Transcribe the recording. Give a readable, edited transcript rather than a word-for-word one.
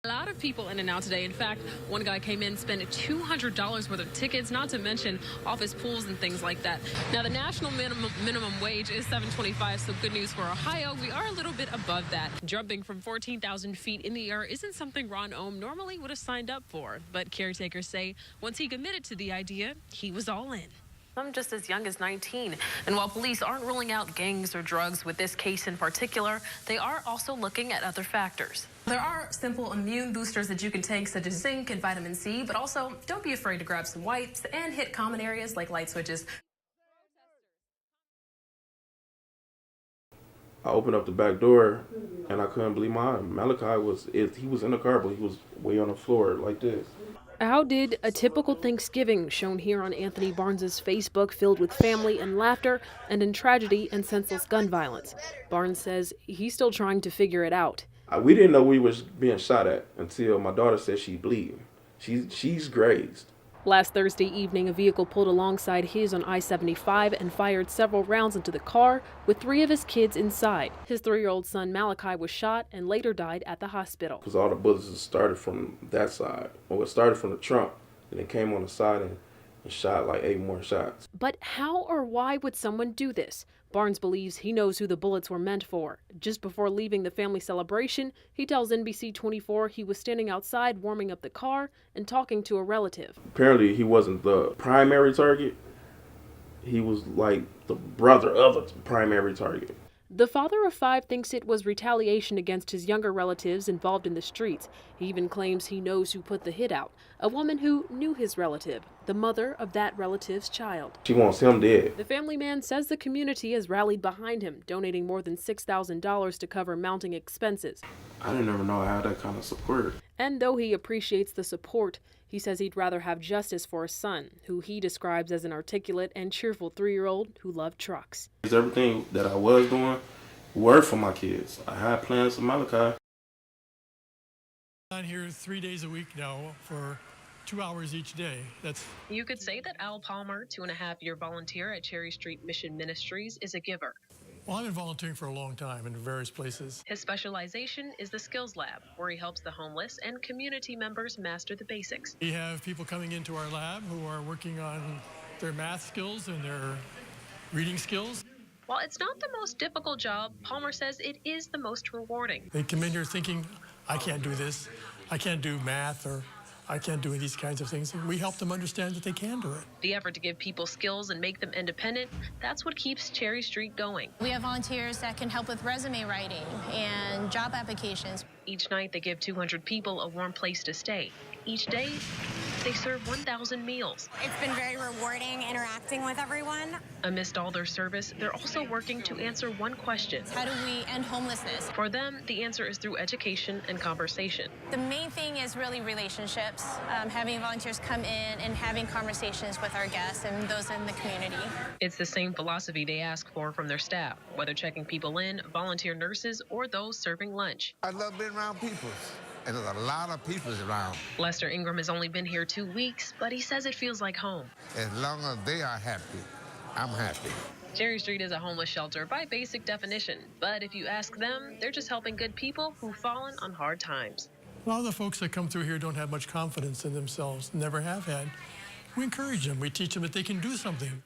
A lot of people in and out today. In fact, one guy came in, spent $200 worth of tickets, not to mention office pools and things like that. Now, the national minimum wage is $7.25, so good news for Ohio. We are a little bit above that. Jumping from 14,000 feet in the air isn't something Ron Ohm normally would have signed up for. But caretakers say once he committed to the idea, he was all in. Some just as young as 19. And while police aren't ruling out gangs or drugs with this case in particular, they are also looking at other factors. There are simple immune boosters that you can take, such as zinc and vitamin C, but also don't be afraid to grab some wipes and hit common areas like light switches. I opened up the back door and I couldn't believe my eyes. Malachi he was in the car, but he was way on the floor like this. How did a typical Thanksgiving, shown here on Anthony Barnes's Facebook, filled with family and laughter, and in tragedy and senseless gun violence? Barnes says he's still trying to figure it out. We didn't know we was being shot at until my daughter said she's bleeding. She's grazed. Last Thursday evening, a vehicle pulled alongside his on I-75 and fired several rounds into the car with 3 of his kids inside. His 3-year-old son Malachi was shot and later died at the hospital. Because all the bullets started from that side. Well, it started from the trunk, and it came on the side and shot like 8 more shots. But how or why would someone do this? Barnes believes he knows who the bullets were meant for. Just before leaving the family celebration, he tells NBC 24 he was standing outside warming up the car and talking to a relative. Apparently, he wasn't the primary target. He was like the brother of the primary target. The father of 5 thinks it was retaliation against his younger relatives involved in the streets. He even claims he knows who put the hit out, a woman who knew his relative, the mother of that relative's child. She wants him dead. The family man says the community has rallied behind him, donating more than $6,000 to cover mounting expenses. I didn't ever know I had that kind of support. And though he appreciates the support, he says he'd rather have justice for his son, who he describes as an articulate and cheerful 3-year-old who loved trucks. Everything that I was doing were for my kids. I had plans for Malachi. I'm here 3 days a week now for 2 hours each day. You could say that Al Palmer, 2.5-year volunteer at Cherry Street Mission Ministries, is a giver. Well, I've been volunteering for a long time in various places. His specialization is the Skills Lab, where he helps the homeless and community members master the basics. We have people coming into our lab who are working on their math skills and their reading skills. While it's not the most difficult job, Palmer says it is the most rewarding. They come in here thinking, I can't do this, I can't do math, or I can't do these kinds of things. We help them understand that they can do it. The effort to give people skills and make them independent, that's what keeps Cherry Street going. We have volunteers that can help with resume writing and job applications. Each night, they give 200 people a warm place to stay. Each day, they serve 1,000 meals. It's been very rewarding interacting with everyone. Amidst all their service, they're also working to answer one question. How do we end homelessness? For them, the answer is through education and conversation. The main thing is really relationships, having volunteers come in and having conversations with our guests and those in the community. It's the same philosophy they ask for from their staff, whether checking people in, volunteer nurses, or those serving lunch. I love being around people. And there's a lot of people around. Lester Ingram has only been here 2 weeks, but he says it feels like home. As long as they are happy, I'm happy. Cherry Street is a homeless shelter by basic definition, but if you ask them, they're just helping good people who've fallen on hard times. A lot of the folks that come through here don't have much confidence in themselves, never have had. We encourage them. We teach them that they can do something.